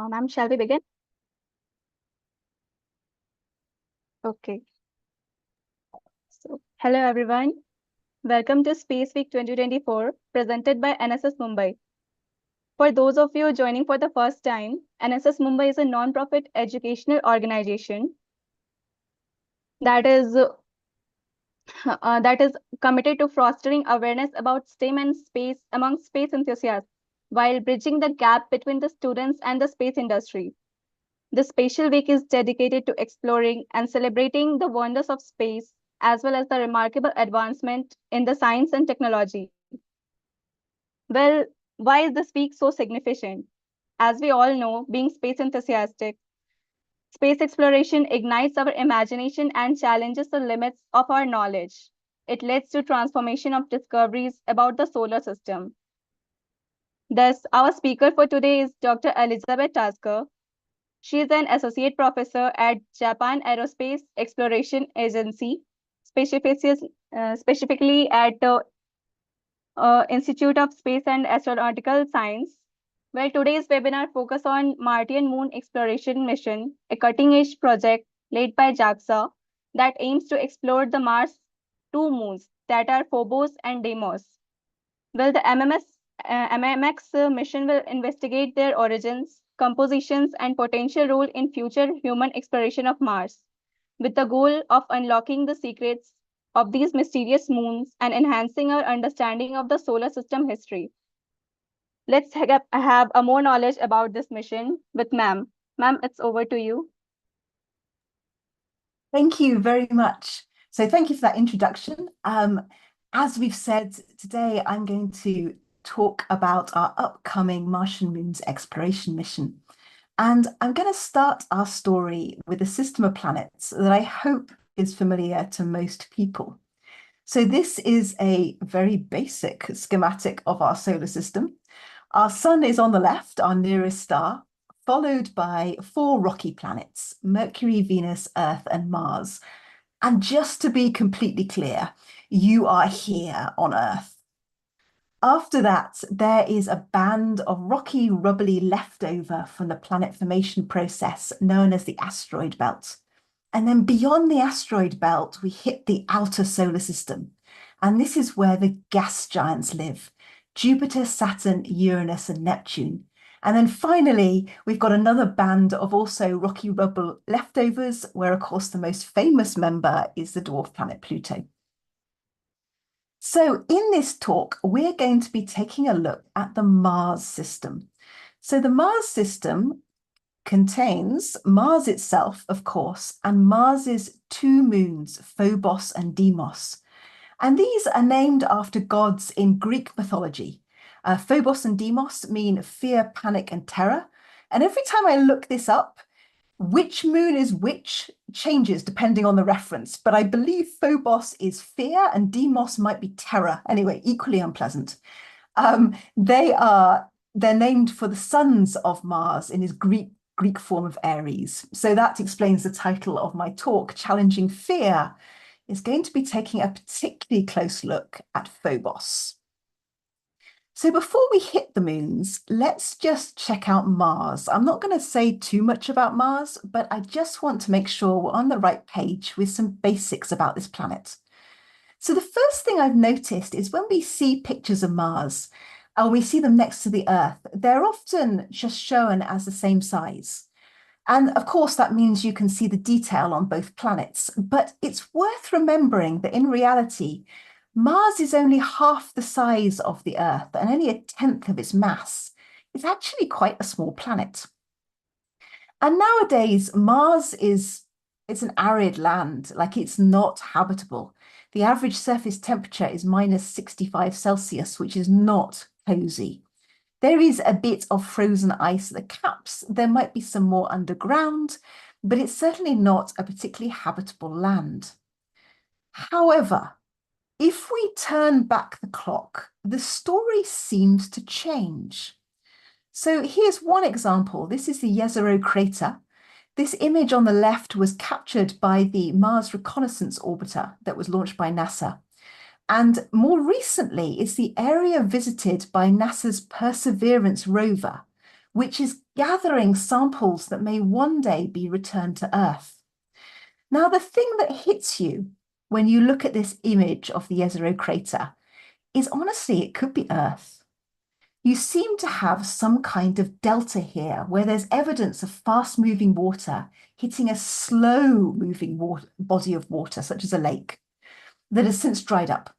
Ma'am, shall we begin? Okay. So, hello everyone. Welcome to Space Week 2024, presented by NSS Mumbai. For those of you joining for the first time, NSS Mumbai is a non-profit educational organization that is committed to fostering awareness about STEM and space among space enthusiasts, while bridging the gap between the students and the space industry. The Spatial Week is dedicated to exploring and celebrating the wonders of space, as well as the remarkable advancement in the science and technology. Well, why is this week so significant? As we all know, being space enthusiastic, space exploration ignites our imagination and challenges the limits of our knowledge. It leads to transformation of discoveries about the solar system. Thus, our speaker for today is Dr. Elizabeth Tasker. She is an associate professor at Japan Aerospace Exploration Agency, specifically at the Institute of Space and Astronautical Science. Well, today's webinar focuses on Martian Moon Exploration Mission, a cutting-edge project led by JAXA that aims to explore the Mars' two moons, that are Phobos and Deimos. Well, the MMX mission will investigate their origins, compositions, and potential role in future human exploration of Mars, with the goal of unlocking the secrets of these mysterious moons and enhancing our understanding of the solar system history. Let's have a more knowledge about this mission with ma'am. Ma'am, it's over to you. Thank you very much. So thank you for that introduction. As we've said, today I'm going to talk about our upcoming Martian Moons exploration mission. And I'm going to start our story with a system of planets that I hope is familiar to most people. So this is a very basic schematic of our solar system. Our sun is on the left, our nearest star, followed by 4 rocky planets, Mercury, Venus, Earth, and Mars. And just to be completely clear, you are here on Earth. After that, there is a band of rocky, rubbly leftover from the planet formation process known as the asteroid belt. And then beyond the asteroid belt, we hit the outer solar system. And this is where the gas giants live: Jupiter, Saturn, Uranus, and Neptune. And then finally, we've got another band of also rocky rubble leftovers, where, of course, the most famous member is the dwarf planet Pluto. So in this talk, we're going to be taking a look at the Mars system. So the Mars system contains Mars itself, of course, and Mars's 2 moons, Phobos and Deimos. And these are named after gods in Greek mythology. Phobos and Deimos mean fear, panic, and terror. And every time I look this up, which moon is which changes depending on the reference, but I believe Phobos is fear and Deimos might be terror. Anyway, equally unpleasant. They're named for the sons of Mars in his Greek form of Ares. So that explains the title of my talk. Challenging Fear is going to be taking a particularly close look at Phobos. So before we hit the moons, let's just check out Mars. I'm not going to say too much about Mars, but I just want to make sure we're on the right page with some basics about this planet. So the first thing I've noticed is when we see pictures of Mars, and we see them next to the Earth, they're often just shown as the same size. And of course, that means you can see the detail on both planets. But it's worth remembering that in reality, Mars is only half the size of the Earth and only 1/10 of its mass. It's actually quite a small planet. And nowadays, Mars it's an arid land, like it's not habitable. The average surface temperature is -65 Celsius, which is not cozy. There is a bit of frozen ice at the caps. There might be some more underground, but it's certainly not a particularly habitable land. However, if we turn back the clock, the story seems to change. So here's one example. This is the Jezero crater. This image on the left was captured by the Mars Reconnaissance Orbiter that was launched by NASA. And more recently, it's the area visited by NASA's Perseverance rover, which is gathering samples that may one day be returned to Earth. Now, the thing that hits you when you look at this image of the Jezero crater is honestly, it could be Earth. You seem to have some kind of delta here where there's evidence of fast-moving water hitting a slow-moving body of water, such as a lake, that has since dried up.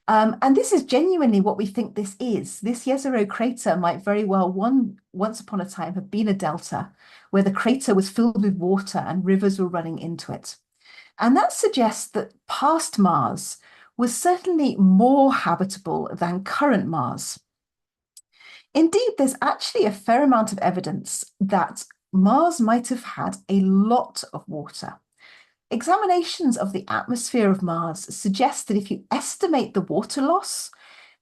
And this is genuinely what we think this is. This Jezero crater might very well once upon a time have been a delta where the crater was filled with water and rivers were running into it. And that suggests that past Mars was certainly more habitable than current Mars. Indeed, there's actually a fair amount of evidence that Mars might have had a lot of water. Examinations of the atmosphere of Mars suggest that if you estimate the water loss,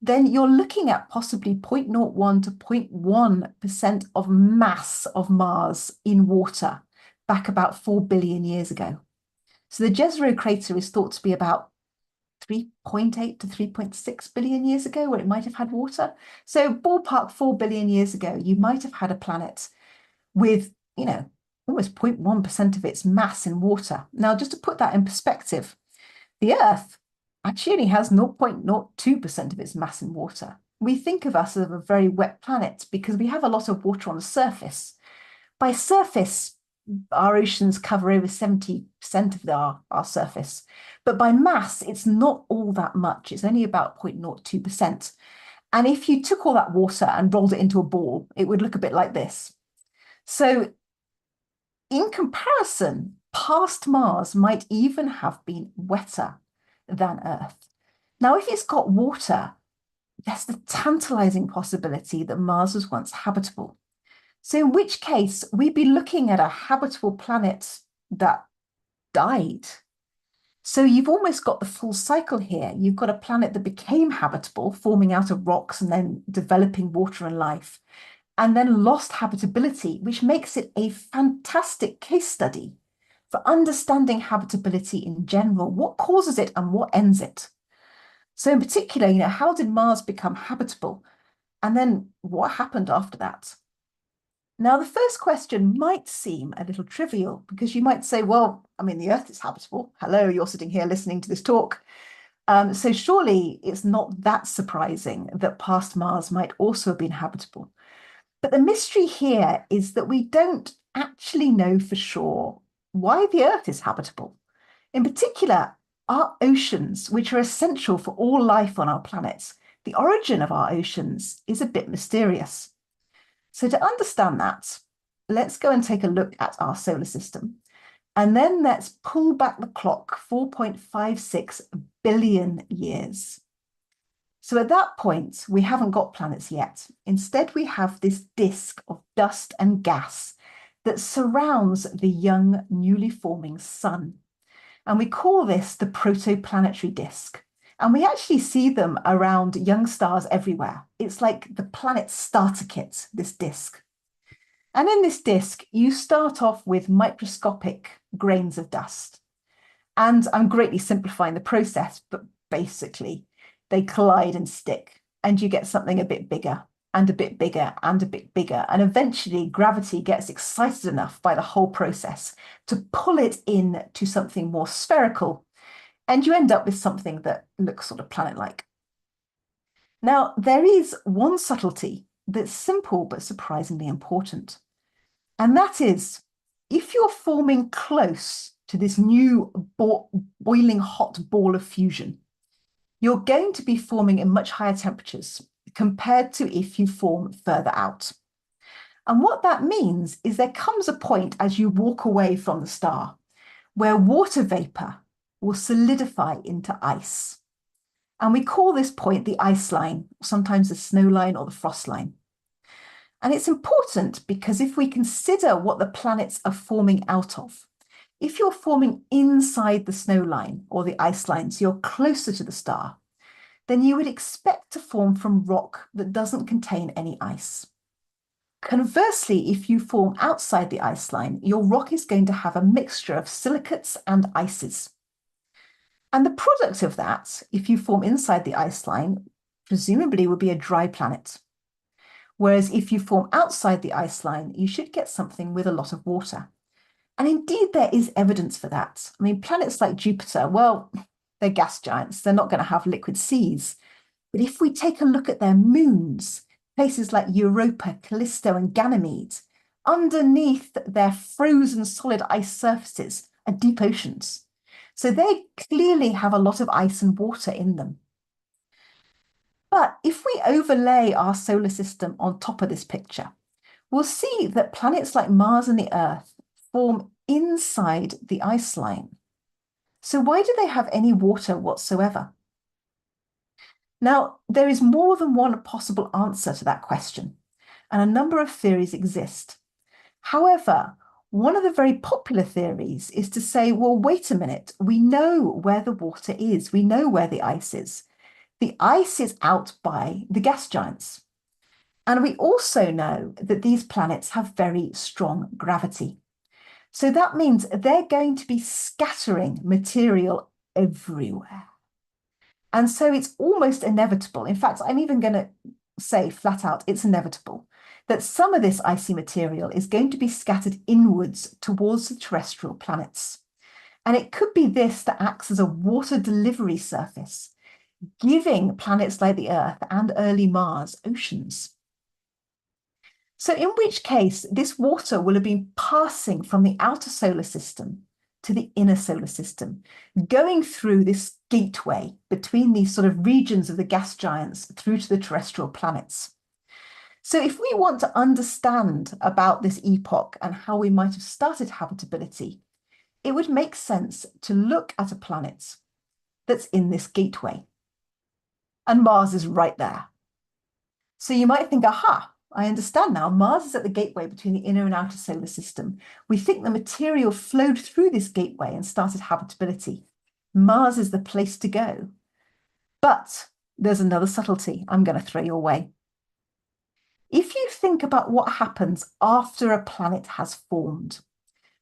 then you're looking at possibly 0.01 to 0.1% of mass of Mars in water back about 4 billion years ago. So the Jezero crater is thought to be about 3.8 to 3.6 billion years ago, where it might have had water. So ballpark 4 billion years ago, you might have had a planet with, almost 0.1% of its mass in water. Now, just to put that in perspective, the Earth actually only has 0.02% of its mass in water. We think of us as a very wet planet because we have a lot of water on the surface. By surface, our oceans cover over 70% of our surface. But by mass, it's not all that much. It's only about 0.02%. And if you took all that water and rolled it into a ball, it would look a bit like this. So in comparison, past Mars might even have been wetter than Earth. Now, if it's got water, there's the tantalizing possibility that Mars was once habitable. So in which case, we'd be looking at a habitable planet that died. So you've almost got the full cycle here. You've got a planet that became habitable, forming out of rocks and then developing water and life, and then lost habitability, which makes it a fantastic case study for understanding habitability in general, what causes it and what ends it. So in particular, how did Mars become habitable? And then what happened after that? Now, the first question might seem a little trivial because you might say, well, the Earth is habitable. Hello, you're sitting here listening to this talk. So surely it's not that surprising that past Mars might also have been habitable. But the mystery here is that we don't actually know for sure why the Earth is habitable. In particular, our oceans, which are essential for all life on our planet, the origin of our oceans is a bit mysterious. So to understand that, let's go and take a look at our solar system. And then let's pull back the clock 4.56 billion years. So at that point, we haven't got planets yet. Instead, we have this disk of dust and gas that surrounds the young, newly forming sun. And we call this the protoplanetary disk. And we actually see them around young stars everywhere. It's like the planet's starter kit, this disk. And in this disk, you start off with microscopic grains of dust. And I'm greatly simplifying the process, but basically they collide and stick, and you get something a bit bigger and a bit bigger and a bit bigger. And eventually gravity gets excited enough by the whole process to pull it in to something more spherical. And you end up with something that looks sort of planet-like. Now, there is one subtlety that's simple but surprisingly important. And that is, if you're forming close to this new boiling hot ball of fusion, you're going to be forming in much higher temperatures compared to if you form further out. And what that means is there comes a point as you walk away from the star where water vapor will solidify into ice. And we call this point the ice line, sometimes the snow line or the frost line. And it's important because if we consider what the planets are forming out of, if you're forming inside the snow line or the ice line, so you're closer to the star, then you would expect to form from rock that doesn't contain any ice. Conversely, if you form outside the ice line, your rock is going to have a mixture of silicates and ices. And the product of that, if you form inside the ice line, presumably would be a dry planet. Whereas if you form outside the ice line, you should get something with a lot of water. And indeed, there is evidence for that. I mean, planets like Jupiter, well, they're gas giants. They're not going to have liquid seas. But if we take a look at their moons, places like Europa, Callisto, and Ganymede, underneath their frozen solid ice surfaces are deep oceans. So they clearly have a lot of ice and water in them. But if we overlay our solar system on top of this picture, we'll see that planets like Mars and the Earth form inside the ice line. So why do they have any water whatsoever? Now, there is more than one possible answer to that question, and a number of theories exist. However, one of the very popular theories is to say, well, wait a minute, we know where the water is, we know where the ice is. The ice is out by the gas giants. And we also know that these planets have very strong gravity. So that means they're going to be scattering material everywhere. And so it's almost inevitable. In fact, I'm even going to say flat out, it's inevitable that some of this icy material is going to be scattered inwards towards the terrestrial planets. And it could be this that acts as a water delivery surface, giving planets like the Earth and early Mars oceans. So in which case, this water will have been passing from the outer solar system to the inner solar system, going through this gateway between these sort of regions of the gas giants through to the terrestrial planets. So if we want to understand about this epoch and how we might have started habitability, it would make sense to look at a planet that's in this gateway. And Mars is right there. So you might think, aha, I understand now. Mars is at the gateway between the inner and outer solar system. We think the material flowed through this gateway and started habitability. Mars is the place to go. But there's another subtlety I'm going to throw your way. If you think about what happens after a planet has formed,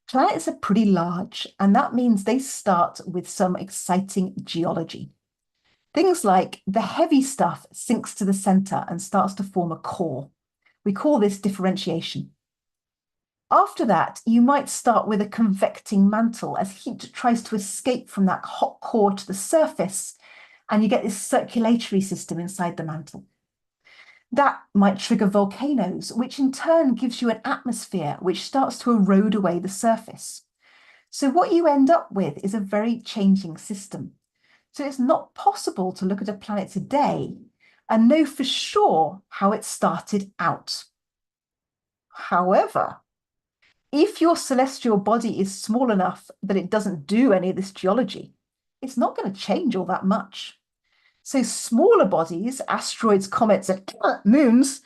planets are pretty large, and that means they start with some exciting geology. Things like the heavy stuff sinks to the center and starts to form a core. We call this differentiation. After that, you might start with a convecting mantle as heat tries to escape from that hot core to the surface, and you get this circulatory system inside the mantle. That might trigger volcanoes, which in turn gives you an atmosphere which starts to erode away the surface. So what you end up with is a very changing system. So it's not possible to look at a planet today and know for sure how it started out. However, if your celestial body is small enough that it doesn't do any of this geology, it's not going to change all that much. So smaller bodies, asteroids, comets, and moons,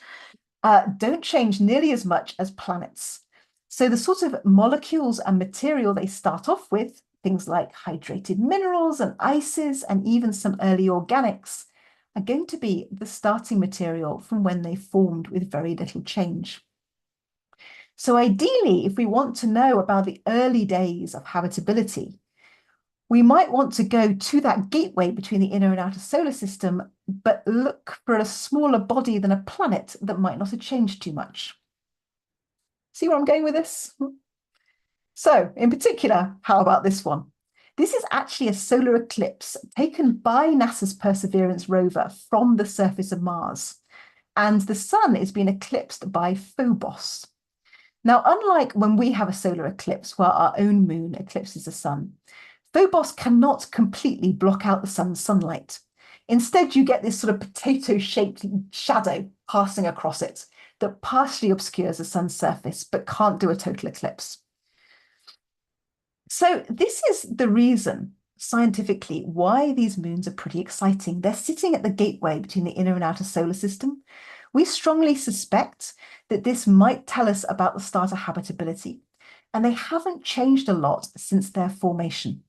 don't change nearly as much as planets. So the sort of molecules and material they start off with, things like hydrated minerals and ices, and even some early organics, are going to be the starting material from when they formed with very little change. So ideally, if we want to know about the early days of habitability, we might want to go to that gateway between the inner and outer solar system, but look for a smaller body than a planet that might not have changed too much. See where I'm going with this? So in particular, how about this one? This is actually a solar eclipse taken by NASA's Perseverance rover from the surface of Mars. And the sun is being eclipsed by Phobos. Now, unlike when we have a solar eclipse where our own moon eclipses the sun, Phobos cannot completely block out the sun's sunlight. Instead, you get this sort of potato-shaped shadow passing across it that partially obscures the sun's surface, but can't do a total eclipse. So this is the reason, scientifically, why these moons are pretty exciting. They're sitting at the gateway between the inner and outer solar system. We strongly suspect that this might tell us about the start of habitability, and they haven't changed a lot since their formation.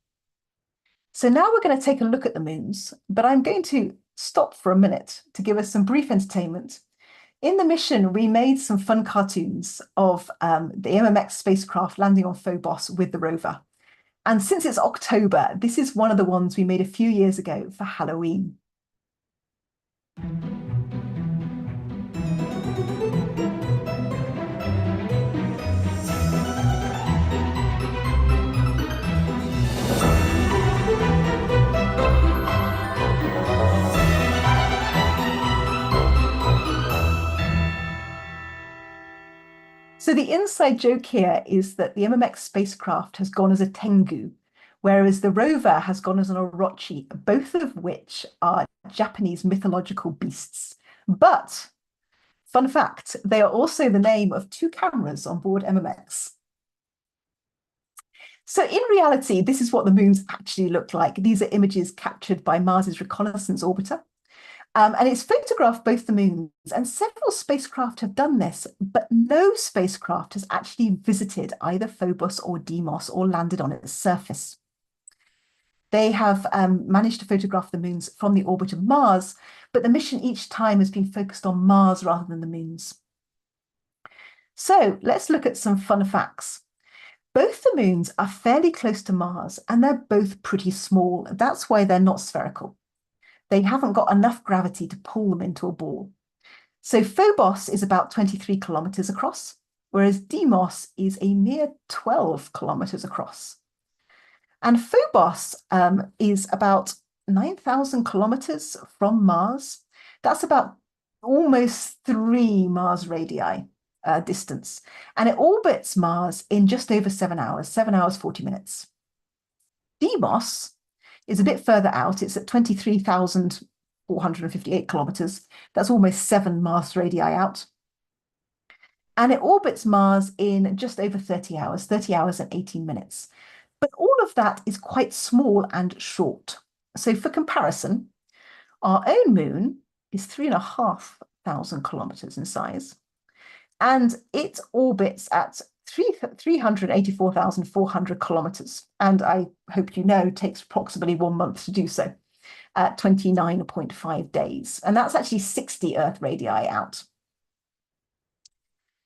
So now we're going to take a look at the moons, but I'm going to stop for a minute to give us some brief entertainment. In the mission, we made some fun cartoons of the MMX spacecraft landing on Phobos with the rover. And since it's October, this is one of the ones we made a few years ago for Halloween. So the inside joke here is that the MMX spacecraft has gone as a Tengu, whereas the rover has gone as an Orochi, both of which are Japanese mythological beasts. But, fun fact, they are also the name of two cameras on board MMX. So in reality, this is what the moons actually look like. These are images captured by Mars's reconnaissance orbiter. And it's photographed both the moons, and several spacecraft have done this, but no spacecraft has actually visited either Phobos or Deimos or landed on its surface. They have managed to photograph the moons from the orbit of Mars, but the mission each time has been focused on Mars rather than the moons. So let's look at some fun facts. Both the moons are fairly close to Mars, and they're both pretty small. That's why they're not spherical. They haven't got enough gravity to pull them into a ball. So Phobos is about 23 kilometers across, whereas Deimos is a mere 12 kilometers across. And Phobos is about 9,000 kilometers from Mars. That's about almost 3 Mars radii distance. And it orbits Mars in just over 7 hours, 7 hours, 40 minutes. Deimos is a bit further out. It's at 23,458 kilometers. That's almost 7 Mars radii out. And it orbits Mars in just over 30 hours and 18 minutes. But all of that is quite small and short. So for comparison, our own moon is 3,500 kilometers in size, and it orbits at 384,400 kilometers. And I hope you know, takes approximately 1 month to do so, at 29.5 days. And that's actually 60 Earth radii out.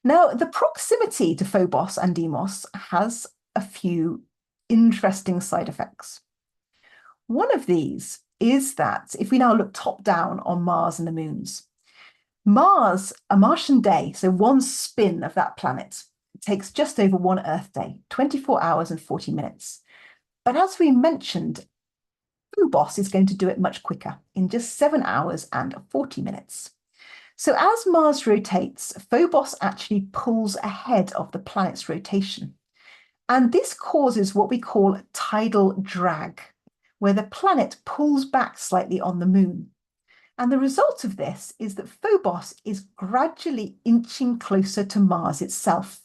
Now, the proximity to Phobos and Deimos has a few interesting side effects. One of these is that if we now look top down on Mars and the moons, Mars, a Martian day, so one spin of that planet, takes just over 1 Earth day, 24 hours and 40 minutes. But as we mentioned, Phobos is going to do it much quicker, in just 7 hours and 40 minutes. So as Mars rotates, Phobos actually pulls ahead of the planet's rotation. And this causes what we call tidal drag, where the planet pulls back slightly on the moon. And the result of this is that Phobos is gradually inching closer to Mars itself.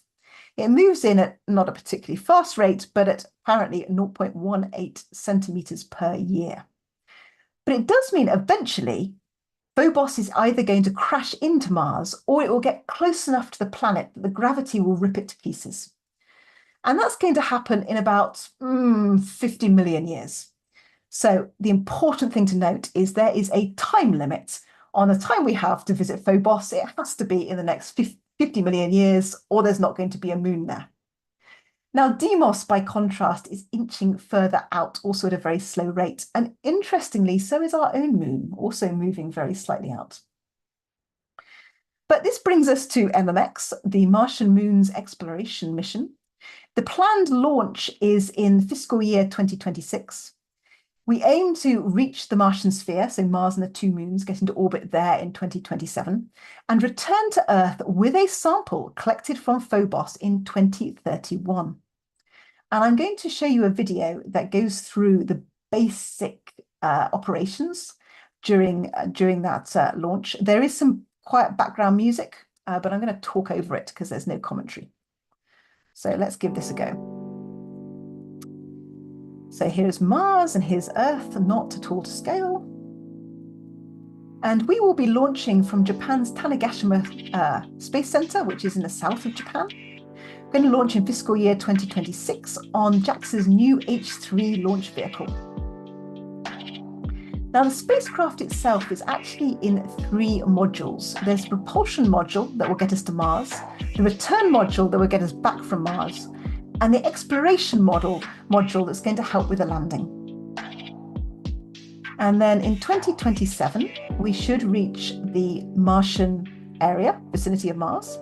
It moves in at not a particularly fast rate, but at apparently 0.18 centimeters per year. But it does mean eventually Phobos is either going to crash into Mars, or it will get close enough to the planet that the gravity will rip it to pieces. And that's going to happen in about 50 million years. So the important thing to note is there is a time limit on the time we have to visit Phobos. It has to be in the next 50 million years, or there's not going to be a moon there. Now, Deimos, by contrast, is inching further out, also at a very slow rate. And interestingly, so is our own moon, also moving very slightly out. But this brings us to MMX, the Martian Moons exploration mission. The planned launch is in fiscal year 2026. We aim to reach the Martian sphere, so Mars and the 2 moons, get into orbit there in 2027, and return to Earth with a sample collected from Phobos in 2031. And I'm going to show you a video that goes through the basic operations during that launch. There is some quiet background music, but I'm going to talk over it because there's no commentary. So let's give this a go. So here's Mars and here's Earth, not at all to scale. And we will be launching from Japan's Tanegashima Space Center, which is in the south of Japan. We're going to launch in fiscal year 2026 on JAXA's new H3 launch vehicle. Now, the spacecraft itself is actually in 3 modules. There's the propulsion module that will get us to Mars, the return module that will get us back from Mars, and the exploration module that's going to help with the landing. And then in 2027, we should reach the Martian area, vicinity of Mars.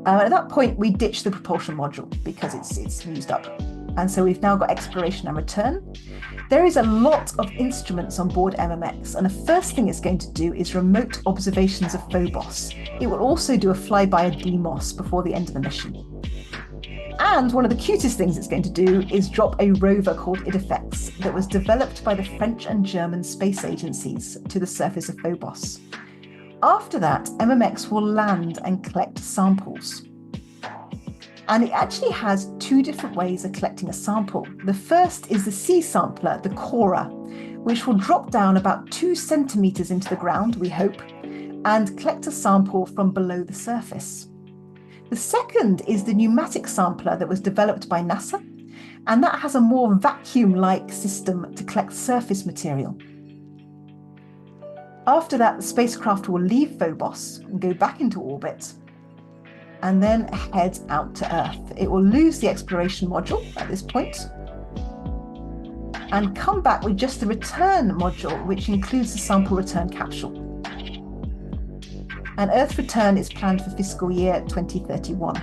At that point, we ditch the propulsion module because it's used up. And so we've now got exploration and return. There is a lot of instruments on board MMX, and the first thing it's going to do is remote observations of Phobos. It will also do a flyby of Deimos before the end of the mission. And one of the cutest things it's going to do is drop a rover called Idefix that was developed by the French and German space agencies to the surface of Phobos. After that, MMX will land and collect samples. And it actually has two different ways of collecting a sample. The first is the sea sampler, the Cora, which will drop down about 2 centimeters into the ground, we hope, and collect a sample from below the surface. The second is the pneumatic sampler that was developed by NASA, and that has a more vacuum-like system to collect surface material. After that, the spacecraft will leave Phobos and go back into orbit, and then head out to Earth. It will lose the exploration module at this point and come back with just the return module, which includes the sample return capsule. And Earth return is planned for fiscal year 2031.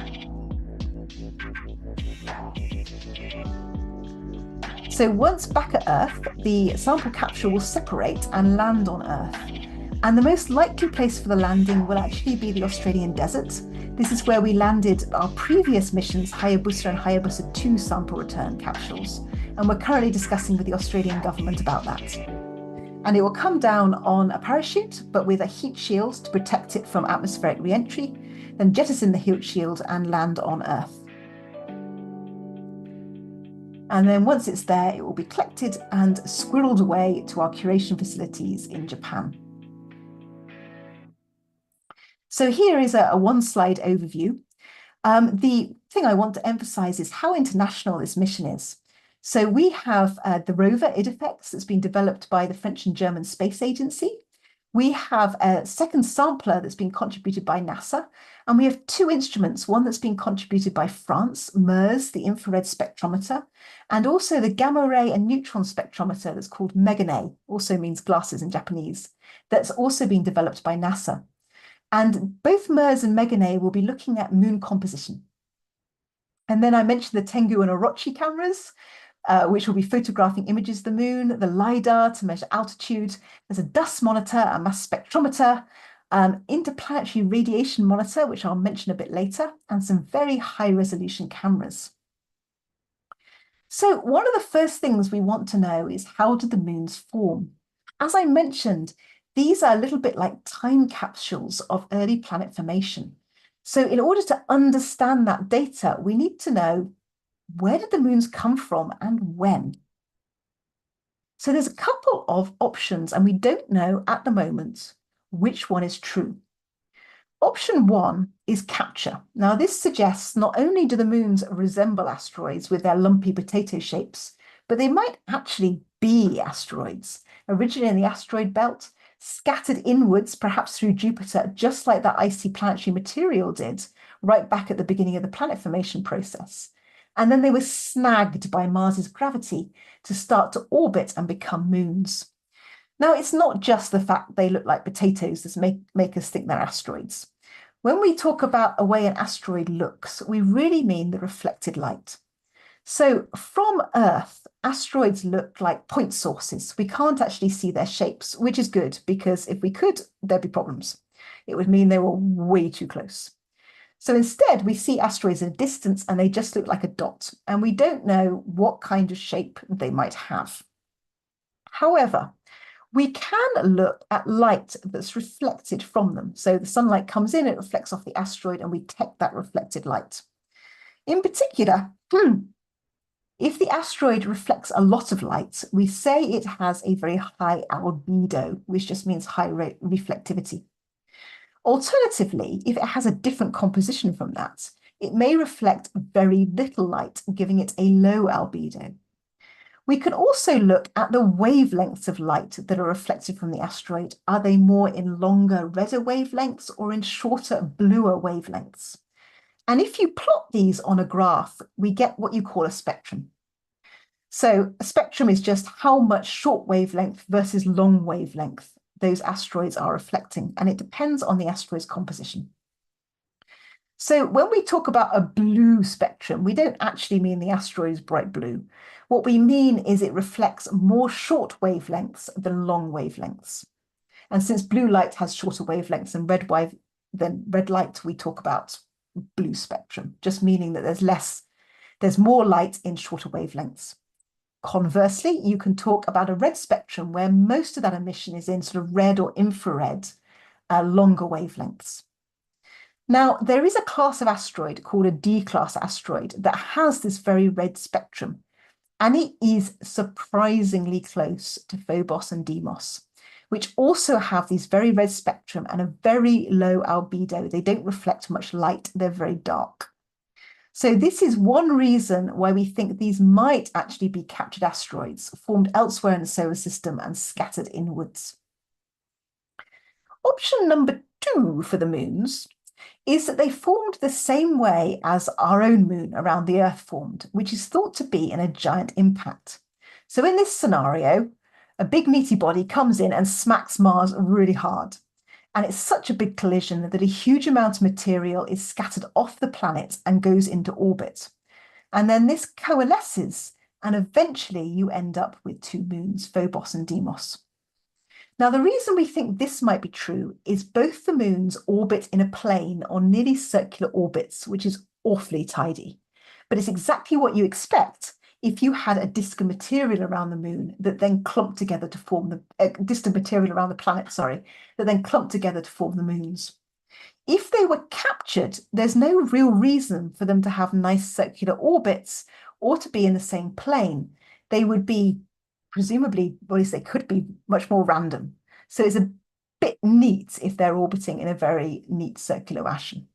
So once back at Earth, the sample capsule will separate and land on Earth. And the most likely place for the landing will actually be the Australian desert. This is where we landed our previous missions, Hayabusa and Hayabusa 2 sample return capsules. And we're currently discussing with the Australian government about that. And it will come down on a parachute, but with a heat shield to protect it from atmospheric re-entry, then jettison the heat shield and land on Earth. And then once it's there, it will be collected and squirreled away to our curation facilities in Japan. So here is a one-slide overview. The thing I want to emphasize is how international this mission is. So we have the rover Idefix that's been developed by the French and German Space Agency. We have a second sampler that's been contributed by NASA. And we have 2 instruments, one that's been contributed by France, MERS, the infrared spectrometer, and also the gamma ray and neutron spectrometer that's called Megane, also means glasses in Japanese, that's also been developed by NASA. And both MERS and Megane will be looking at moon composition. And then I mentioned the Tengu and Orochi cameras, which will be photographing images of the moon, the LiDAR to measure altitude. There's a dust monitor, a mass spectrometer, interplanetary radiation monitor, which I'll mention a bit later, and some very high-resolution cameras. So one of the first things we want to know is, how did the moons form? As I mentioned, these are a little bit like time capsules of early planet formation. So in order to understand that data, we need to know, where did the moons come from and when? So there's a couple of options, and we don't know at the moment which one is true. Option 1 is capture. Now this suggests not only do the moons resemble asteroids with their lumpy potato shapes, but they might actually be asteroids, originally in the asteroid belt, scattered inwards, perhaps through Jupiter, just like that icy planetary material did right back at the beginning of the planet formation process. And then they were snagged by Mars's gravity to start to orbit and become moons. Now, it's not just the fact they look like potatoes that make us think they're asteroids. When we talk about a way an asteroid looks, we really mean the reflected light. So from Earth, asteroids look like point sources. We can't actually see their shapes, which is good, because if we could, there'd be problems. It would mean they were way too close. So instead, we see asteroids at a distance and they just look like a dot, and we don't know what kind of shape they might have. However, we can look at light that's reflected from them. So the sunlight comes in, it reflects off the asteroid, and we detect that reflected light. In particular, if the asteroid reflects a lot of light, we say it has a very high albedo, which just means high reflectivity. Alternatively, if it has a different composition from that, it may reflect very little light, giving it a low albedo. We can also look at the wavelengths of light that are reflected from the asteroid. Are they more in longer, redder wavelengths or in shorter, bluer wavelengths? And if you plot these on a graph, we get what you call a spectrum. So a spectrum is just how much short wavelength versus long wavelength those asteroids are reflecting, and it depends on the asteroid's composition. So when we talk about a blue spectrum, we don't actually mean the asteroid is bright blue. What we mean is it reflects more short wavelengths than long wavelengths. And since blue light has shorter wavelengths than red light, we talk about blue spectrum, just meaning that there's more light in shorter wavelengths. Conversely, you can talk about a red spectrum where most of that emission is in sort of red or infrared, longer wavelengths. Now, there is a class of asteroid called a D-class asteroid that has this very red spectrum, and it is surprisingly close to Phobos and Deimos, which also have these very red spectrum and a very low albedo. They don't reflect much light, they're very dark. So this is one reason why we think these might actually be captured asteroids formed elsewhere in the solar system and scattered inwards. Option number 2 for the moons is that they formed the same way as our own moon around the Earth formed, which is thought to be in a giant impact. So in this scenario, a big meaty body comes in and smacks Mars really hard. And it's such a big collision that a huge amount of material is scattered off the planet and goes into orbit. And then this coalesces, and eventually you end up with 2 moons, Phobos and Deimos. Now, the reason we think this might be true is both the moons orbit in a plane on nearly circular orbits, which is awfully tidy. But it's exactly what you expect if you had a disk of material around the moon that then clumped together to form the disk of material around the planet, sorry, that then clumped together to form the moons. If they were captured, there's no real reason for them to have nice circular orbits or to be in the same plane. They would be presumably, or at least they could be, much more random. So it's a bit neat if they're orbiting in a very neat circular fashion.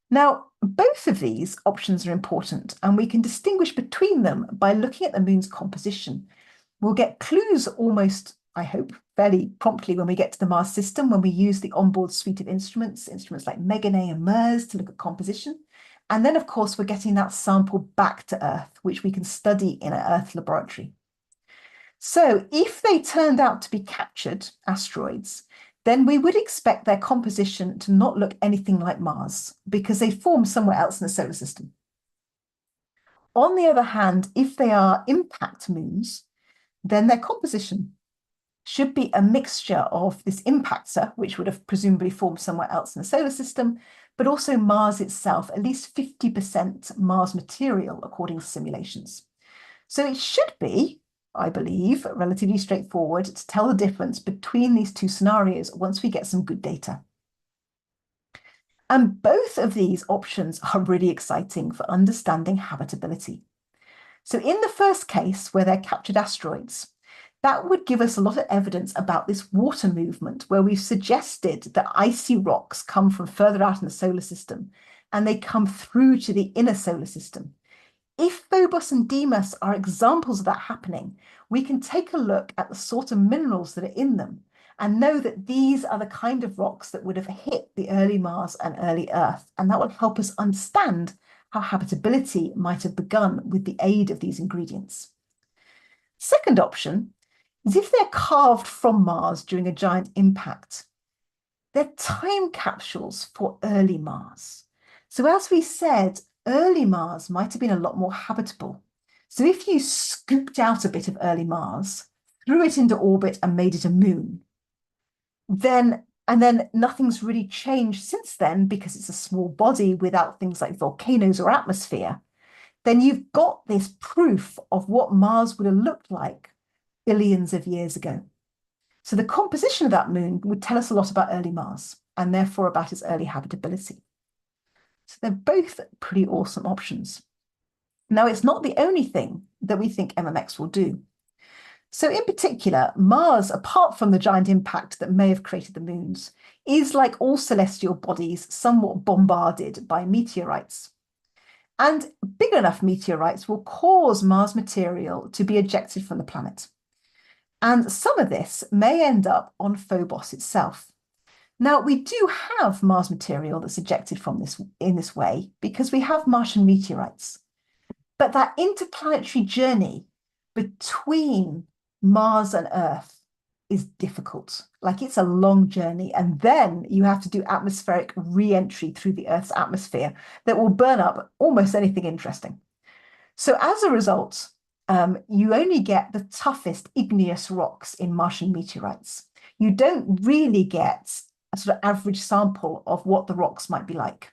Now, both of these options are important, and we can distinguish between them by looking at the moon's composition. We'll get clues almost, I hope, fairly promptly when we get to the Mars system, when we use the onboard suite of instruments like MEGANE and MERS to look at composition. And then, of course, we're getting that sample back to Earth, which we can study in an Earth laboratory. So if they turned out to be captured asteroids, then we would expect their composition to not look anything like Mars because they form somewhere else in the solar system. On the other hand, if they are impact moons, then their composition should be a mixture of this impactor, which would have presumably formed somewhere else in the solar system, but also Mars itself, at least 50% Mars material, according to simulations. So it should be, I believe, relatively straightforward to tell the difference between these 2 scenarios once we get some good data. And both of these options are really exciting for understanding habitability. So in the first case, where they're captured asteroids, that would give us a lot of evidence about this water movement, where we've suggested that icy rocks come from further out in the solar system, and they come through to the inner solar system. If Phobos and Deimos are examples of that happening, we can take a look at the sort of minerals that are in them and know that these are the kind of rocks that would have hit the early Mars and early Earth, and that will help us understand how habitability might have begun with the aid of these ingredients. Second option is if they're carved from Mars during a giant impact. They're time capsules for early Mars. So as we said, early Mars might have been a lot more habitable. So if you scooped out a bit of early Mars, threw it into orbit and made it a moon, then nothing's really changed since then because it's a small body without things like volcanoes or atmosphere, then you've got this proof of what Mars would have looked like billions of years ago. So the composition of that moon would tell us a lot about early Mars and therefore about its early habitability. So they're both pretty awesome options. Now, it's not the only thing that we think MMX will do. So in particular, Mars, apart from the giant impact that may have created the moons, is like all celestial bodies, somewhat bombarded by meteorites. And big enough meteorites will cause Mars material to be ejected from the planet. And some of this may end up on Phobos itself. Now, we do have Mars material that's ejected from in this way because we have Martian meteorites. But that interplanetary journey between Mars and Earth is difficult. Like, it's a long journey, and then you have to do atmospheric re-entry through the Earth's atmosphere that will burn up almost anything interesting. So as a result, you only get the toughest igneous rocks in Martian meteorites. You don't really get a sort of average sample of what the rocks might be like.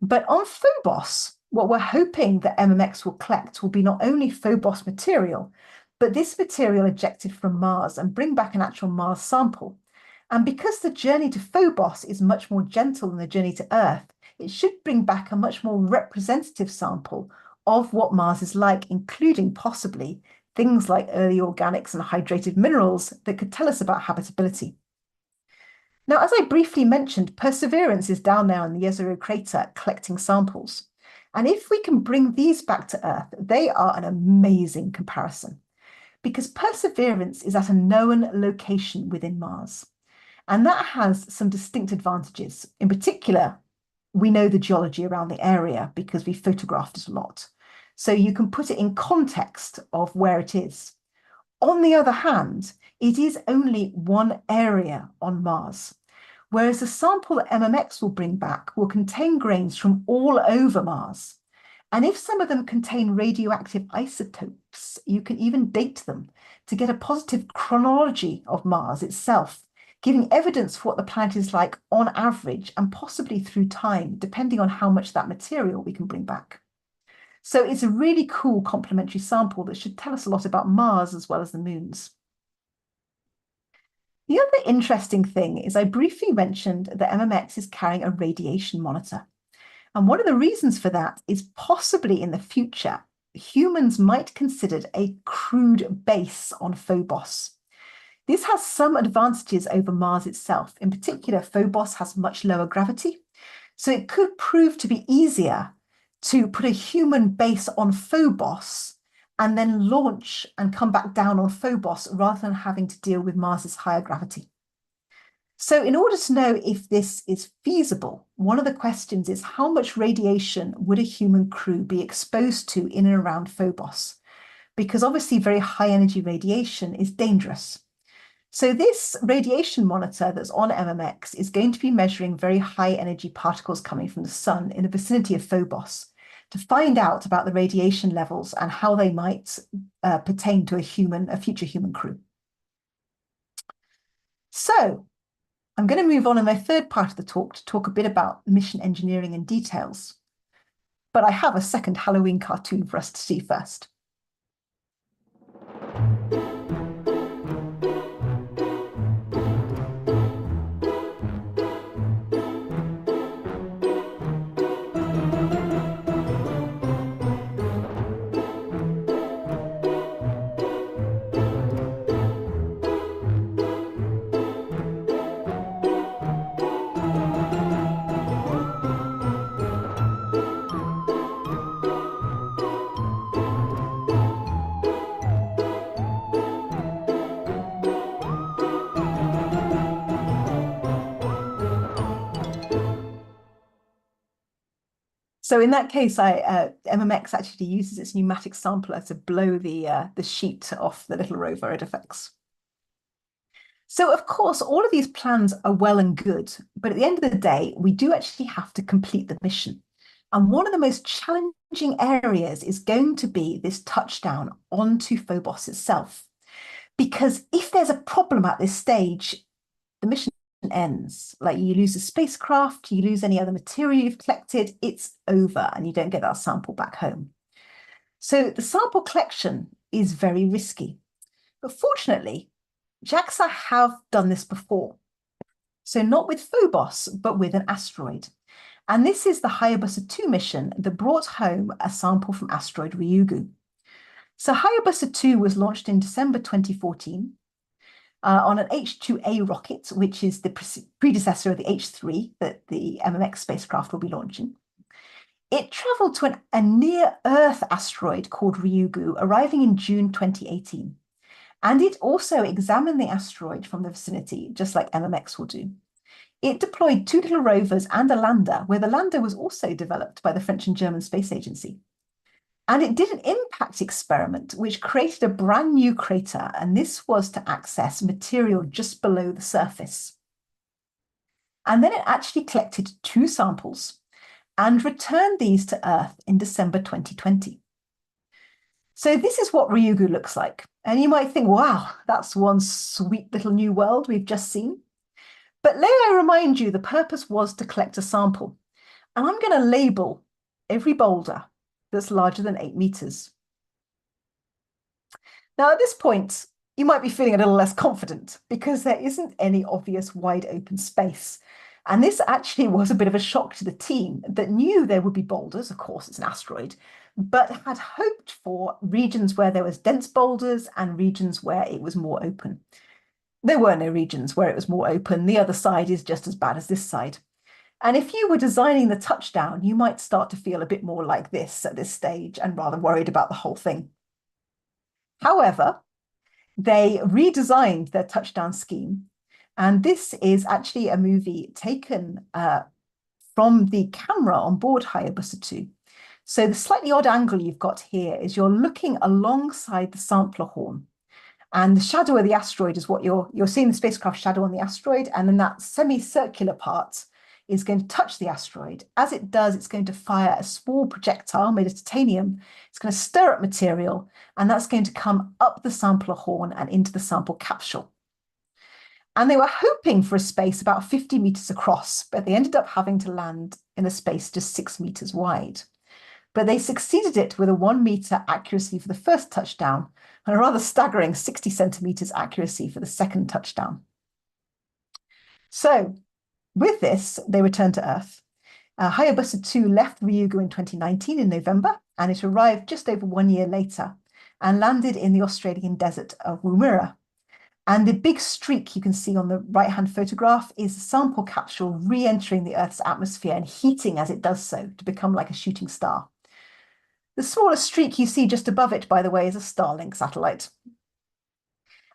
But on Phobos, what we're hoping that MMX will collect will be not only Phobos material, but this material ejected from Mars and bring back an actual Mars sample. And because the journey to Phobos is much more gentle than the journey to Earth, it should bring back a much more representative sample of what Mars is like, including possibly things like early organics and hydrated minerals that could tell us about habitability. Now, as I briefly mentioned, Perseverance is down now in the Jezero crater collecting samples. And if we can bring these back to Earth, they are an amazing comparison, because Perseverance is at a known location within Mars. And that has some distinct advantages. In particular, we know the geology around the area because we photographed it a lot. So you can put it in context of where it is. On the other hand, it is only one area on Mars, whereas the sample that MMX will bring back will contain grains from all over Mars. And if some of them contain radioactive isotopes, you can even date them to get a positive chronology of Mars itself, giving evidence for what the planet is like on average and possibly through time, depending on how much that material we can bring back. So it's a really cool complementary sample that should tell us a lot about Mars as well as the moons. The other interesting thing is I briefly mentioned that MMX is carrying a radiation monitor. And one of the reasons for that is possibly in the future, humans might consider a crewed base on Phobos. This has some advantages over Mars itself. In particular, Phobos has much lower gravity, so it could prove to be easier to put a human base on Phobos and then launch and come back down on Phobos rather than having to deal with Mars's higher gravity. So in order to know if this is feasible, one of the questions is how much radiation would a human crew be exposed to in and around Phobos? Because obviously very high energy radiation is dangerous. So this radiation monitor that's on MMX is going to be measuring very high energy particles coming from the sun in the vicinity of Phobos to find out about the radiation levels and how they might pertain to a future human crew. So I'm going to move on in my third part of the talk to talk a bit about mission engineering and details. But I have a second Halloween cartoon for us to see first. So in that case, MMX actually uses its pneumatic sampler to blow the sheet off the little rover it affects. So of course, all of these plans are well and good, but at the end of the day, we do actually have to complete the mission. And one of the most challenging areas is going to be this touchdown onto Phobos itself. Because if there's a problem at this stage, the mission ends. Like, you lose the spacecraft, you lose any other material you've collected, it's over and you don't get that sample back home. So the sample collection is very risky. But fortunately, JAXA have done this before. So not with Phobos, but with an asteroid. And this is the Hayabusa 2 mission that brought home a sample from asteroid Ryugu. So Hayabusa 2 was launched in December 2014 on an H2A rocket, which is the predecessor of the H3 that the MMX spacecraft will be launching. It traveled to a near-Earth asteroid called Ryugu, arriving in June 2018. And it also examined the asteroid from the vicinity, just like MMX will do. It deployed 2 little rovers and a lander, where the lander was also developed by the French and German Space Agency. And it did an impact experiment, which created a brand new crater, and this was to access material just below the surface. And then it actually collected 2 samples and returned these to Earth in December 2020. So this is what Ryugu looks like. And you might think, wow, that's one sweet little new world we've just seen. But may I remind you, the purpose was to collect a sample. And I'm going to label every boulder that's larger than 8 meters. Now, at this point, you might be feeling a little less confident because there isn't any obvious wide open space. And this actually was a bit of a shock to the team that knew there would be boulders, of course, it's an asteroid, but had hoped for regions where there was dense boulders and regions where it was more open. There were no regions where it was more open. The other side is just as bad as this side. And if you were designing the touchdown, you might start to feel a bit more like this at this stage and rather worried about the whole thing. However, they redesigned their touchdown scheme. And this is actually a movie taken from the camera on board Hayabusa 2. So the slightly odd angle you've got here is you're looking alongside the sampler horn. And the shadow of the asteroid is what you're seeing the spacecraft shadow on the asteroid. And then that semicircular part is going to touch the asteroid. As it does, it's going to fire a small projectile made of titanium. It's going to stir up material, and that's going to come up the sampler horn and into the sample capsule. And they were hoping for a space about 50 meters across, but they ended up having to land in a space just 6 meters wide. But they succeeded it with a 1 meter accuracy for the first touchdown and a rather staggering 60 centimeters accuracy for the second touchdown. So with this, they returned to Earth. Hayabusa 2 left Ryugu in 2019 in November, and it arrived just over 1 year later and landed in the Australian desert of Woomera. And the big streak you can see on the right-hand photograph is the sample capsule re-entering the Earth's atmosphere and heating as it does so to become like a shooting star. The smallest streak you see just above it, by the way, is a Starlink satellite.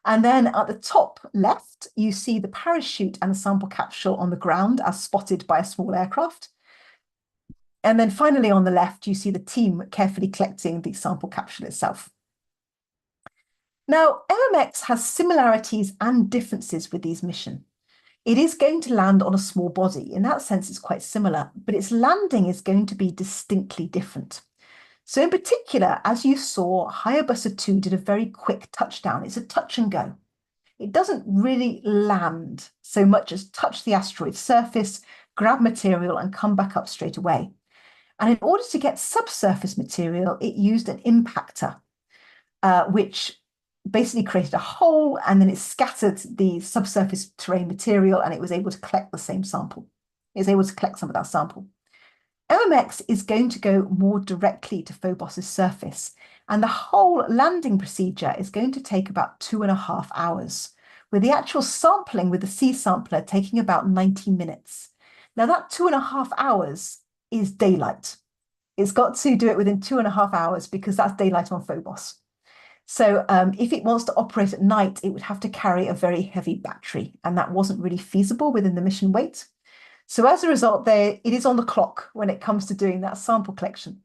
And then at the top left, you see the parachute and the sample capsule on the ground as spotted by a small aircraft. And then finally on the left, you see the team carefully collecting the sample capsule itself. Now, MMX has similarities and differences with these missions. It is going to land on a small body. In that sense, it's quite similar, but its landing is going to be distinctly different. So in particular, as you saw, Hayabusa 2 did a very quick touchdown. It's a touch and go. It doesn't really land so much as touch the asteroid surface, grab material, and come back up straight away. And in order to get subsurface material, it used an impactor, which basically created a hole, and then it scattered the subsurface terrain material, and it was able to collect the same sample. It was able to collect some of that sample. MMX is going to go more directly to Phobos' surface, and the whole landing procedure is going to take about 2.5 hours, with the actual sampling with the sea sampler taking about 90 minutes. Now that 2.5 hours is daylight. It's got to do it within 2.5 hours because that's daylight on Phobos. So if it wants to operate at night, it would have to carry a very heavy battery, and that wasn't really feasible within the mission weight. So as a result, it is on the clock when it comes to doing that sample collection.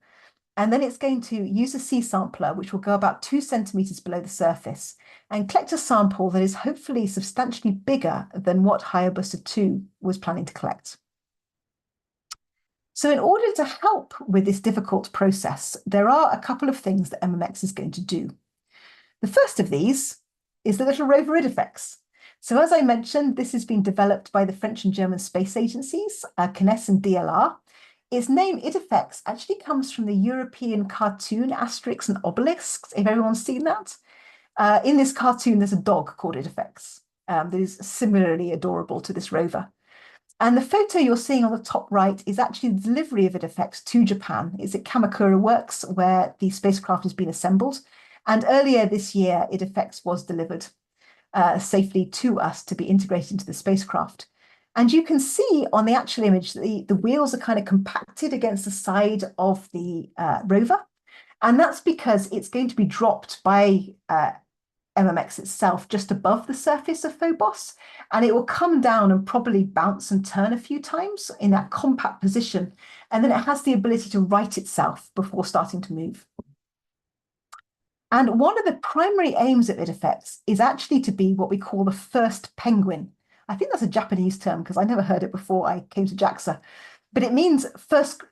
And then it's going to use a sea sampler, which will go about 2 centimeters below the surface and collect a sample that is hopefully substantially bigger than what Hayabusa 2 was planning to collect. So in order to help with this difficult process, there are a couple of things that MMX is going to do. The first of these is the little rover IDEFEX. So as I mentioned, this has been developed by the French and German space agencies, CNES and DLR. Its name IDEFEX actually comes from the European cartoon Asterix and Obelix, if everyone's seen that. In this cartoon, there's a dog called IDEFEX that is similarly adorable to this rover. And the photo you're seeing on the top right is actually the delivery of IDEFEX to Japan. It's at Kamakura Works, where the spacecraft has been assembled. And earlier this year, IDEFEX was delivered safely to us to be integrated into the spacecraft. And you can see on the actual image, the wheels are kind of compacted against the side of the rover. And that's because it's going to be dropped by MMX itself just above the surface of Phobos. And it will come down and probably bounce and turn a few times in that compact position. And then it has the ability to right itself before starting to move. And one of the primary aims of IDFX is actually to be what we call the first penguin. I think that's a Japanese term because I never heard it before I came to JAXA, but it means first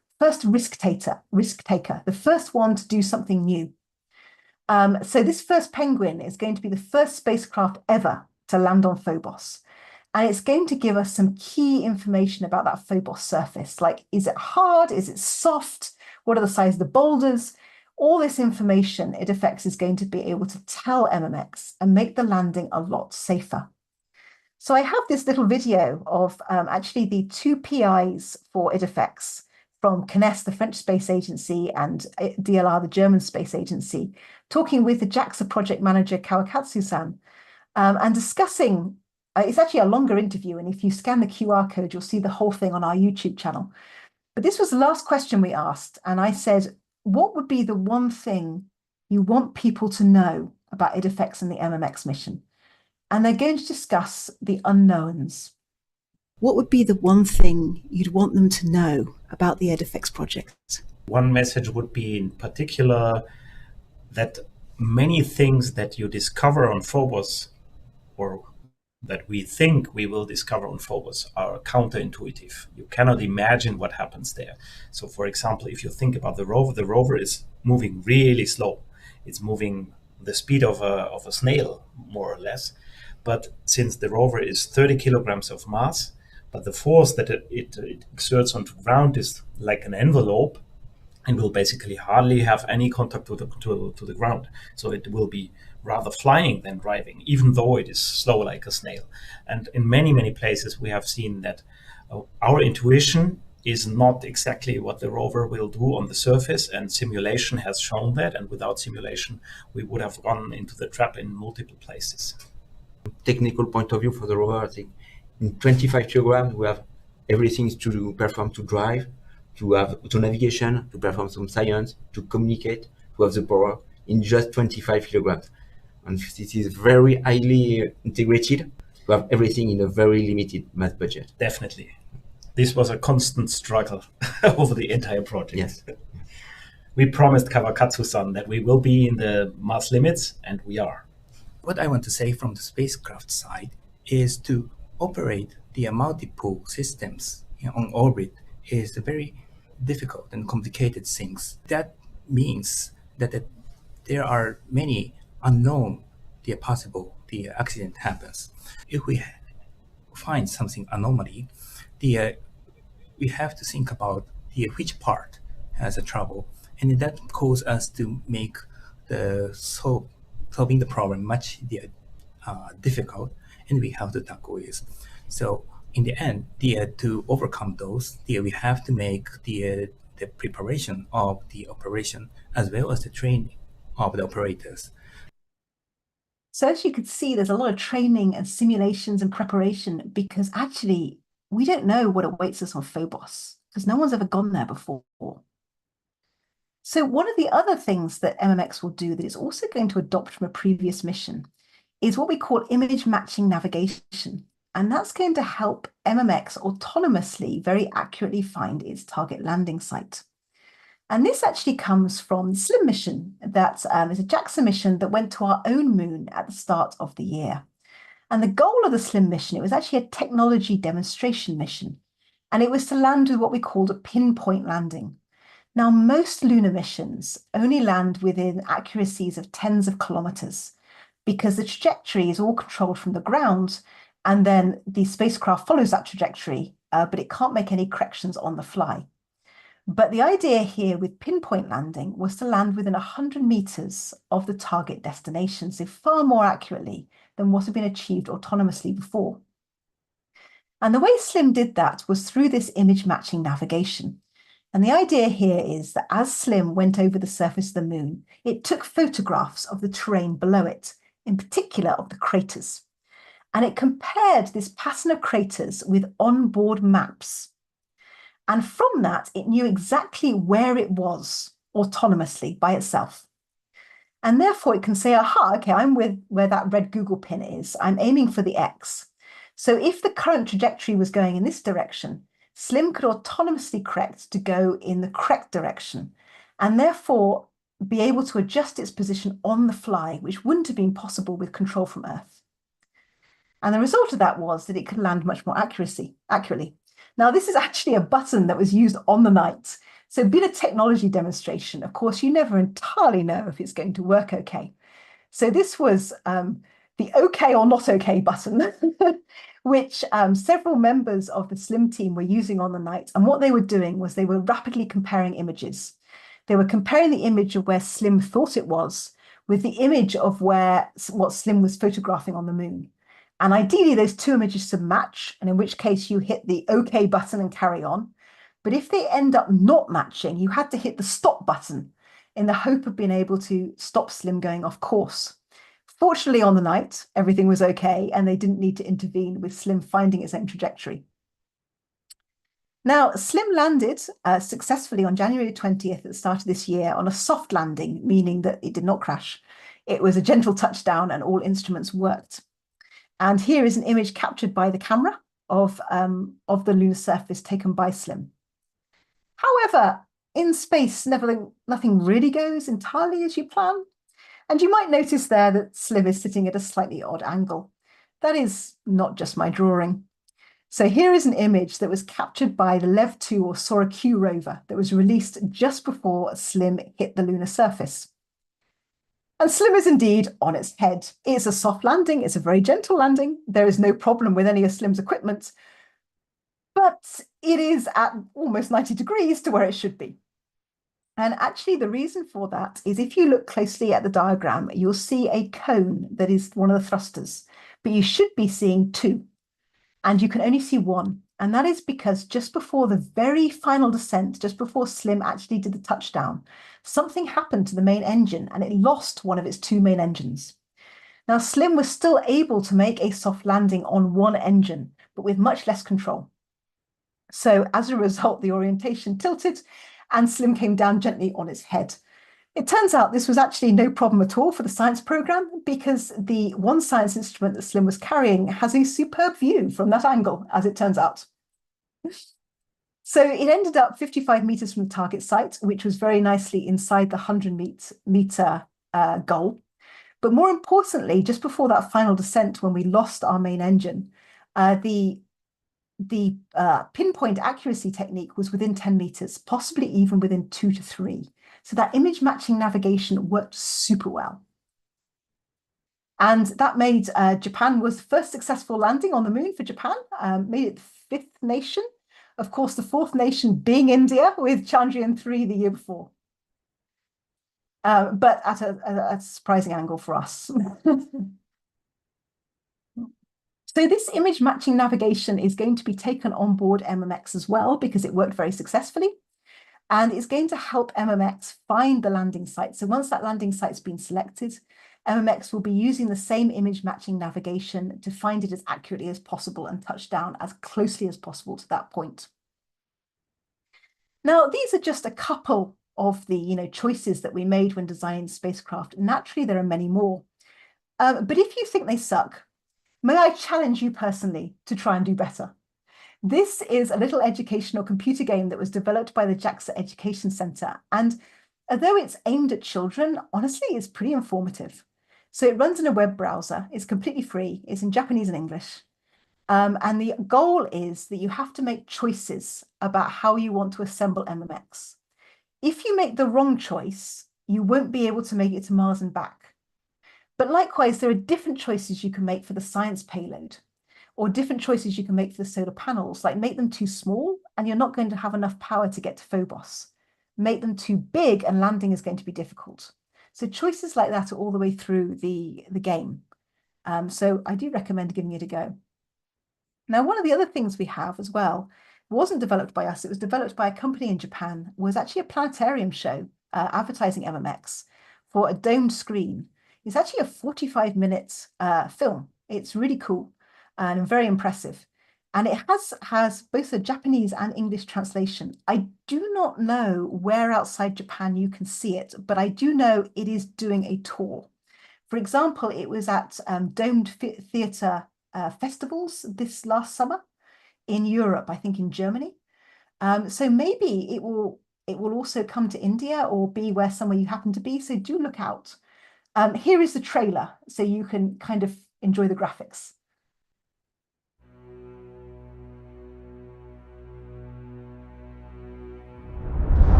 risk taker, the first one to do something new. So this first penguin is going to be the first spacecraft ever to land on Phobos. And it's going to give us some key information about that Phobos surface. Like, is it hard? Is it soft? What are the size of the boulders? All this information IDFX is going to be able to tell MMX and make the landing a lot safer. So I have this little video of actually the two PIs for IDFX from CNES, the French Space Agency, and DLR, the German Space Agency, talking with the JAXA project manager, Kawakatsu-san, and discussing, it's actually a longer interview, and if you scan the QR code, you'll see the whole thing on our YouTube channel. But this was the last question we asked, and I said, what would be the one thing you want people to know about IDFX and the MMX mission? And they're going to discuss the unknowns. What would be the one thing you'd want them to know about the IDFX project? One message would be in particular that many things that you discover on Phobos, or that we think we will discover on Phobos, are counterintuitive. You cannot imagine what happens there. So, for example, if you think about the rover is moving really slow. It's moving the speed of a snail, more or less. But since the rover is 30 kilograms of mass, but the force that it exerts onto ground is like an envelope, and will basically hardly have any contact to the ground. So it will be rather flying than driving, even though it is slow like a snail. And in many, many places we have seen that our intuition is not exactly what the rover will do on the surface, and simulation has shown that, and without simulation we would have gone into the trap in multiple places. Technical point of view for the rover, I think in 25 kilograms we have everything to perform, to drive, to navigation, to perform some science, to communicate, to have the power in just 25 kilograms. And this is very highly integrated to have everything in a very limited mass budget. Definitely. This was a constant struggle over the entire project. Yes. We promised Kawakatsu-san that we will be in the mass limits, and we are. What I want to say from the spacecraft side is to operate the multiple systems on orbit is a very difficult and complicated things. That means that there are many unknown the accident happens. If we find something anomaly, we have to think about which part has a trouble, and that causes us to make solving the problem much difficult, and we have to tackle it. So in the end, to overcome those, we have to make the preparation of the operation as well as the training of the operators. So as you could see, there's a lot of training and simulations and preparation, because actually we don't know what awaits us on Phobos because no one's ever gone there before. So one of the other things that MMX will do that is also going to adopt from a previous mission is what we call image matching navigation. And that's going to help MMX autonomously very accurately find its target landing site. And this actually comes from the SLIM mission that is a JAXA mission that went to our own moon at the start of the year. And the goal of the SLIM mission, it was actually a technology demonstration mission. And it was to land with what we called a pinpoint landing. Now, most lunar missions only land within accuracies of tens of kilometers because the trajectory is all controlled from the ground, and then the spacecraft follows that trajectory, but it can't make any corrections on the fly. But the idea here with pinpoint landing was to land within 100 meters of the target destination, so far more accurately than what had been achieved autonomously before. And the way SLIM did that was through this image matching navigation. And the idea here is that as SLIM went over the surface of the moon, it took photographs of the terrain below it, in particular of the craters. And it compared this pattern of craters with onboard maps. And from that, it knew exactly where it was autonomously by itself. And therefore it can say, aha, okay, I'm with where that red Google pin is. I'm aiming for the X. So if the current trajectory was going in this direction, SLIM could autonomously correct to go in the correct direction. And therefore, be able to adjust its position on the fly, which wouldn't have been possible with control from Earth. And the result of that was that it could land much more accurately. Now, this is actually a button that was used on the night. So being a technology demonstration, of course, you never entirely know if it's going to work okay. So this was the okay or not okay button, which several members of the SLIM team were using on the night. And what they were doing was they were rapidly comparing images. They were comparing the image of where SLIM thought it was with the image of what SLIM was photographing on the moon. And ideally, those two images should match, and in which case you hit the OK button and carry on. But if they end up not matching, you had to hit the stop button in the hope of being able to stop SLIM going off course. Fortunately, on the night, everything was okay, and they didn't need to intervene with SLIM finding its own trajectory. Now, SLIM landed successfully on January 20th at the start of this year on a soft landing, meaning that it did not crash. It was a gentle touchdown and all instruments worked. And here is an image captured by the camera of the lunar surface taken by SLIM. However, in space, nothing really goes entirely as you plan. And you might notice there that SLIM is sitting at a slightly odd angle. That is not just my drawing. So here is an image that was captured by the LEV-2 or SORA-Q rover that was released just before SLIM hit the lunar surface. And SLIM is indeed on its head. It's a soft landing. It's a very gentle landing. There is no problem with any of SLIM's equipment, but it is at almost 90 degrees to where it should be. And actually, the reason for that is if you look closely at the diagram, you'll see a cone that is one of the thrusters, but you should be seeing two, and you can only see one. And that is because just before the very final descent, just before SLIM actually did the touchdown, something happened to the main engine and it lost one of its two main engines. Now, SLIM was still able to make a soft landing on one engine, but with much less control. So as a result, the orientation tilted and SLIM came down gently on its head. It turns out this was actually no problem at all for the science program because the one science instrument that SLIM was carrying has a superb view from that angle, as it turns out. So it ended up 55 meters from the target site, which was very nicely inside the 100-meter goal. But more importantly, just before that final descent, when we lost our main engine, the pinpoint accuracy technique was within 10 meters, possibly even within 2 to 3. So that image matching navigation worked super well. And that made Japan was the first successful landing on the moon for Japan, made it the 5th nation. Of course, the 4th nation being India with Chandrayaan-3 the year before. But at a surprising angle for us. So this image matching navigation is going to be taken on board MMX as well because it worked very successfully. And it's going to help MMX find the landing site. So once that landing site's been selected, MMX will be using the same image matching navigation to find it as accurately as possible and touch down as closely as possible to that point. Now, these are just a couple of the choices that we made when designing the spacecraft. Naturally, there are many more. But if you think they suck, may I challenge you personally to try and do better? This is a little educational computer game that was developed by the JAXA Education Center. And although it's aimed at children, honestly, it's pretty informative. So it runs in a web browser. It's completely free. It's in Japanese and English. And the goal is that you have to make choices about how you want to assemble MMX. If you make the wrong choice, you won't be able to make it to Mars and back. But likewise, there are different choices you can make for the science payload, or different choices you can make for the solar panels, like make them too small and you're not going to have enough power to get to Phobos. Make them too big and landing is going to be difficult. So choices like that are all the way through the game. So I do recommend giving it a go. Now, one of the other things we have as well wasn't developed by us. It was developed by a company in Japan, was actually a planetarium show advertising MMX for a domed screen. It's actually a 45-minute film. It's really cool and very impressive. And it has both a Japanese and English translation. I do not know where outside Japan you can see it, but I do know it is doing a tour. For example, it was at domed theatre festivals this last summer in Europe, I think in Germany. So maybe it will it will also come to India or be somewhere you happen to be, so do look out. Here is the trailer, so you can kind of enjoy the graphics.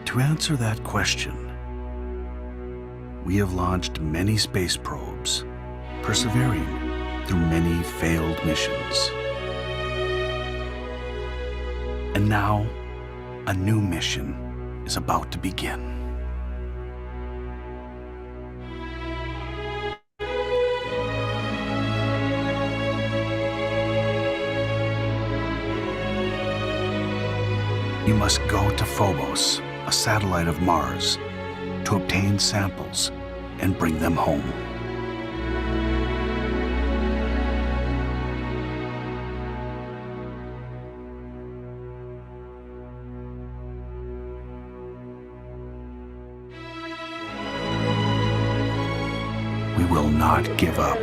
To answer that question, we have launched many space probes, persevering through many failed missions. And now, a new mission is about to begin. We must go to Phobos, a satellite of Mars, to obtain samples and bring them home. We will not give up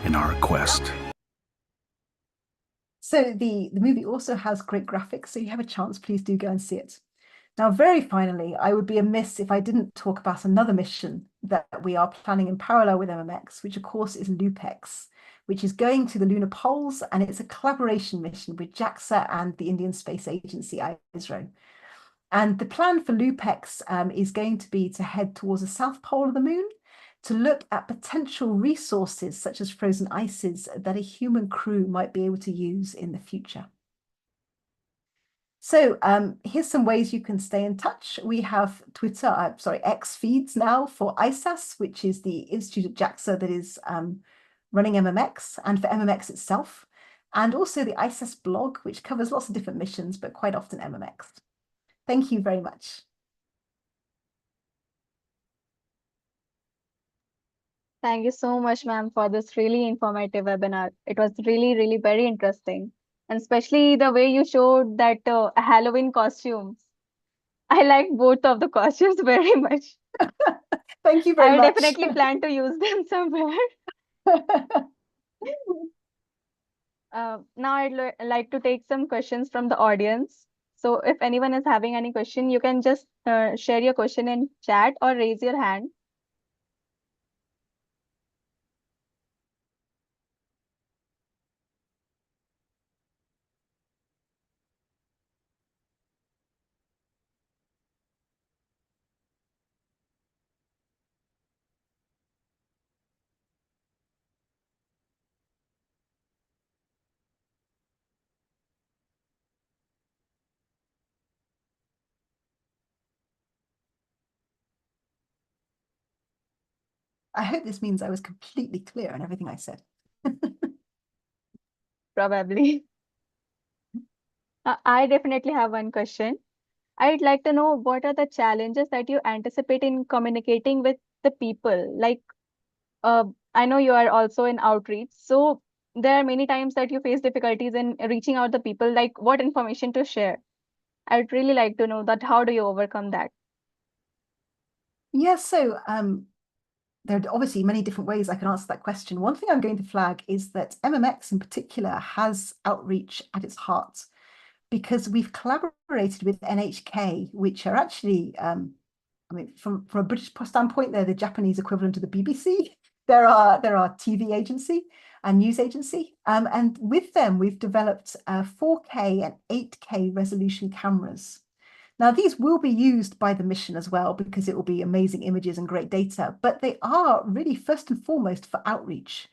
in our quest. So the movie also has great graphics, so you have a chance, please do go and see it. Now, very finally, I would be amiss if I didn't talk about another mission that we are planning in parallel with MMX, which of course is LUPEX, which is going to the lunar poles, and it's a collaboration mission with JAXA and the Indian Space Agency, ISRO. And the plan for LUPEX is going to be to head towards the south pole of the moon to look at potential resources such as frozen ices that a human crew might be able to use in the future. So here's some ways you can stay in touch. We have X feeds now for ISAS, which is the institute at JAXA that is running MMX, and for MMX itself, and also the ISAS blog, which covers lots of different missions, but quite often MMX. Thank you very much. Thank you so much, ma'am, for this really informative webinar. It was really, really very interesting. And especially the way you showed that Halloween costumes. I like both of the costumes very much. Thank you very I will much. definitely plan to use them somewhere. Now I'd like to take some questions from the audience. So if anyone is having any question, you can just share your question in chat or raise your hand. I hope this means I was completely clear on everything I said. Probably. I definitely have one question. I'd like to know what are the challenges that you anticipate in communicating with the people? Like, I know you are also in outreach, so there are many times that you face difficulties in reaching out the people, like what information to share. I'd really like to know that. How do you overcome that? Yes, so there are obviously many different ways I can answer that question. One thing I'm going to flag is that MMX in particular has outreach at its heart, because we've collaborated with NHK, which are actually, I mean, from a British standpoint, they're the Japanese equivalent of the BBC. They're our TV agency and news agency. And with them, we've developed 4K and 8K resolution cameras. Now, these will be used by the mission as well, because it will be amazing images and great data, but they are really first and foremost for outreach,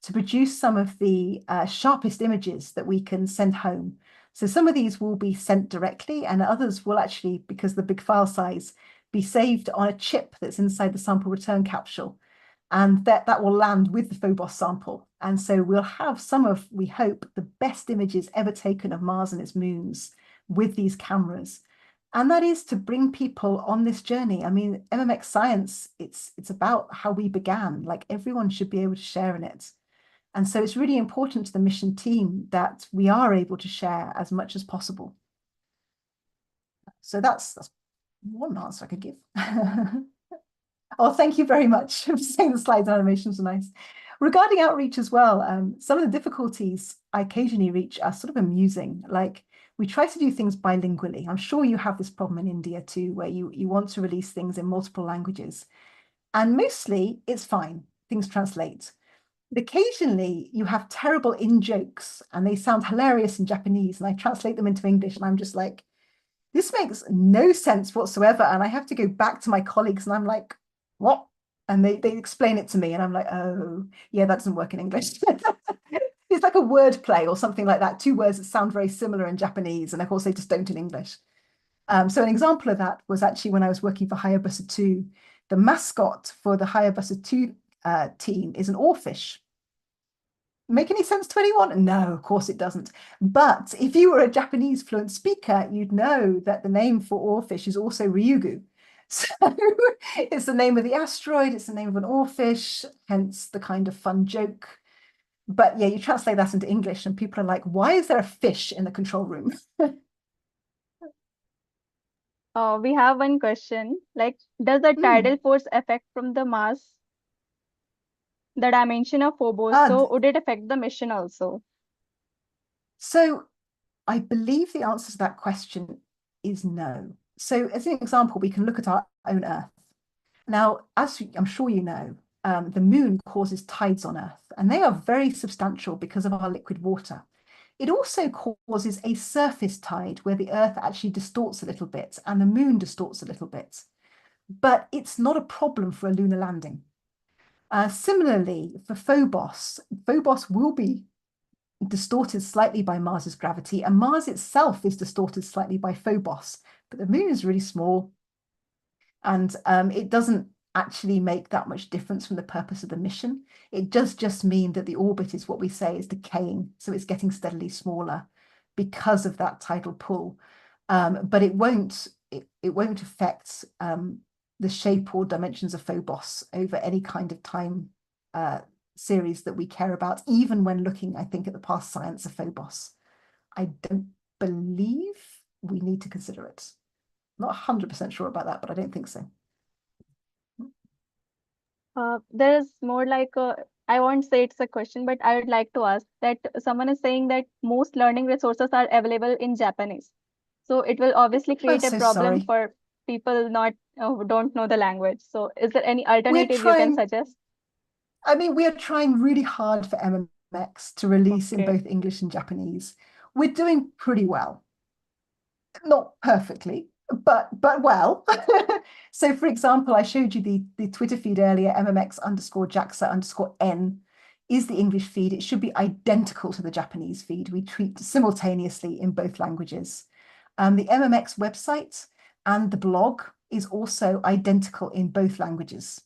to produce some of the sharpest images that we can send home. So some of these will be sent directly, and others will actually, because of the big file size, be saved on a chip that's inside the sample return capsule. And that will land with the Phobos sample. And so we'll have some of, we hope, the best images ever taken of Mars and its moons with these cameras. And that is to bring people on this journey. I mean, MMX science, it's about how we began. Like, everyone should be able to share in it. And so it's really important to the mission team that we are able to share as much as possible. So that's One answer I could give. Oh, thank you very much for saying the slides and animations are nice. Regarding outreach as well, some of the difficulties I occasionally reach are sort of amusing. Like, we try to do things bilingually. I'm sure you have this problem in India too, where you want to release things in multiple languages. And mostly it's fine, things translate. But occasionally you have terrible in-jokes and they sound hilarious in Japanese, and I translate them into English and I'm just like, this makes no sense whatsoever. And I have to go back to my colleagues and I'm like, what? And they explain it to me and I'm like, oh, yeah, that doesn't work in English. It's like a word play or something like that. Two words that sound very similar in Japanese, and of course they just don't in English. So an example of that was actually when I was working for Hayabusa 2. The mascot for the Hayabusa 2 team is an oarfish. Make any sense to anyone? No, of course it doesn't. But if you were a Japanese fluent speaker, you'd know that the name for oarfish is also Ryugu. So it's the name of the asteroid, it's the name of an oarfish, hence the kind of fun joke. But yeah, you translate that into English and people are like, why is there a fish in the control room? We have one question, like, does the tidal force affect from the mass, the dimension of Phobos? So would it affect the mission also? So I believe the answer to that question is no. So as an example, we can look at our own Earth. Now, as I'm sure you know, the moon causes tides on Earth, and they are very substantial because of our liquid water. It also causes a surface tide where the Earth actually distorts a little bit and the moon distorts a little bit. But it's not a problem for a lunar landing. Similarly, for Phobos, Phobos will be distorted slightly by Mars's gravity, and Mars itself is distorted slightly by Phobos, but the moon is really small, and it doesn't actually make that much difference from the purpose of the mission. It does just mean that the orbit is what we say is decaying, so it's getting steadily smaller because of that tidal pull. But it won't affect the shape or dimensions of Phobos over any kind of time series that we care about, even when looking, I think, at the past science of Phobos. I don't believe we need to consider it. Not 100% sure about that, but I don't think so. There is more like I won't say it's a question, but I would like to ask that someone is saying that most learning resources are available in Japanese. So it will obviously create a problem for people who don't know the language. So is there any alternative you can suggest? I mean, we are trying really hard for MMX to release in both English and Japanese. We're doing pretty well. Not perfectly, but well. So for example, I showed you the Twitter feed earlier, MMX_JAXA_N is the English feed. It should be identical to the Japanese feed. We treat simultaneously in both languages. The MMX website and the blog is also identical in both languages.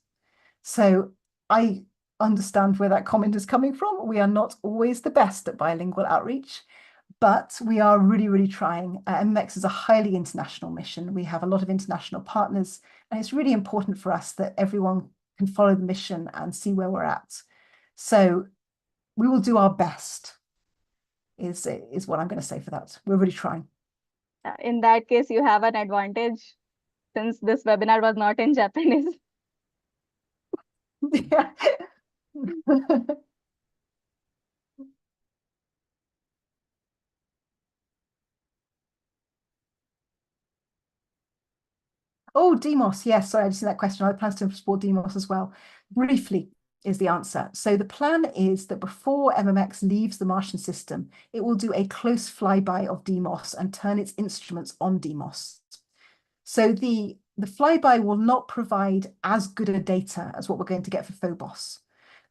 So I understand where that comment is coming from. We are not always the best at bilingual outreach, but we are really, really trying. MMX is a highly international mission. We have a lot of international partners, and it's really important for us that everyone can follow the mission and see where we're at. So we will do our best, is what I'm going to say for that. We're really trying. In that case, you have an advantage since this webinar was not in Japanese. Yeah. Oh, Deimos. Yes, sorry, I just seen that question. I plan to explore Deimos as well. Briefly is the answer. So the plan is that before MMX leaves the Martian system, it will do a close flyby of Deimos and turn its instruments on Deimos. So the flyby will not provide as good a data as what we're going to get for Phobos,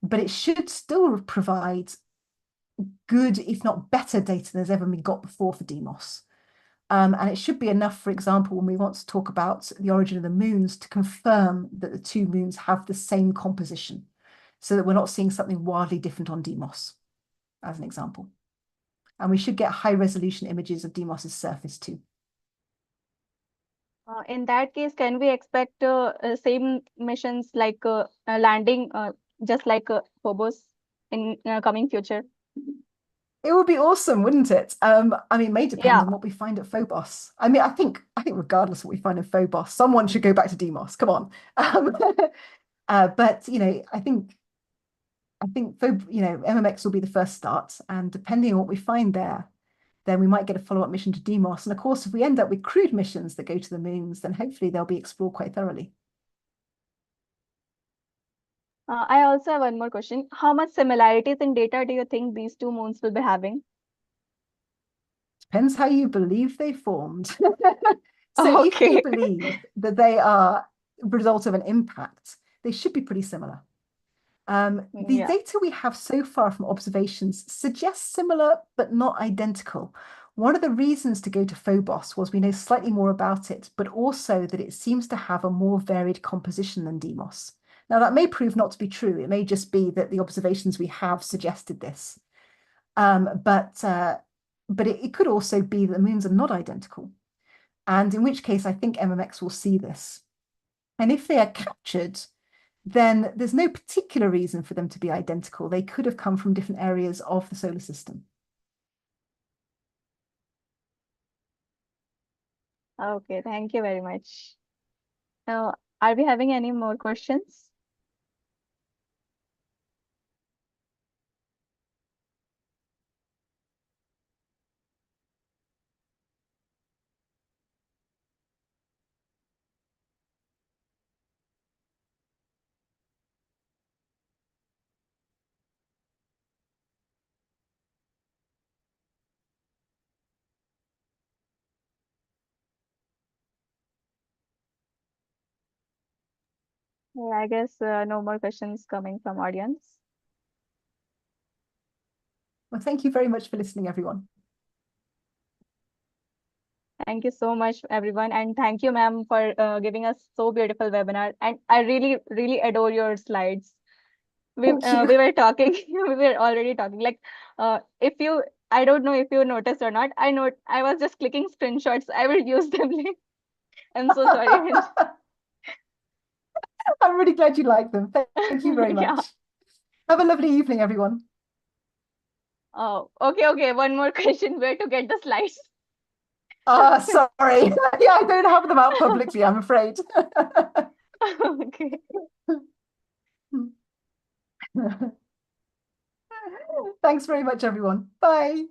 but it should still provide good, if not better, data than has ever been got before for Deimos. And it should be enough, for example, when we want to talk about the origin of the moons, to confirm that the two moons have the same composition, so that we're not seeing something wildly different on Deimos, as an example. And we should get high-resolution images of Deimos's surface too. In that case, can we expect same missions like landing just like Phobos in coming future? It would be awesome, wouldn't it? I mean, it may depend Yeah. on what we find at Phobos. I mean, I think regardless of what we find in Phobos, someone should go back to Deimos. Come on. But I think MMX will be the first start, and depending on what we find there, then we might get a follow-up mission to Deimos. And of course, if we end up with crewed missions that go to the moons, then hopefully they'll be explored quite thoroughly. I also have one more question. How much similarities in data do you think these two moons will be having? Depends how you believe they formed. So if you believe that they are a result of an impact, they should be pretty similar. The data we have so far from observations suggests similar but not identical. One of the reasons to go to Phobos was we know slightly more about it, but also that it seems to have a more varied composition than Deimos. Now, that may prove not to be true. It may just be that the observations we have suggested this. But it could also be that the moons are not identical. And in which case, I think MMX will see this. And if they are captured, then there's no particular reason for them to be identical. They could have come from different areas of the solar system. Okay, thank you very much. Now, are we having any more questions? Well, I guess no more questions coming from audience. Well, thank you very much for listening, everyone. Thank you so much, everyone. And thank you, ma'am, for giving us so beautiful webinar. And I really, really adore your slides. We were talking, we were already talking. Like, I don't know if you noticed or not. I was just clicking screenshots. I will use them later. I'm so sorry. I'm really glad you like them. Thank you very much. Yeah. Have a lovely evening, everyone. Oh, okay. One more question. Where to get the slides? Sorry. Yeah, I don't have them out publicly, I'm afraid. Okay. Thanks very much, everyone. Bye.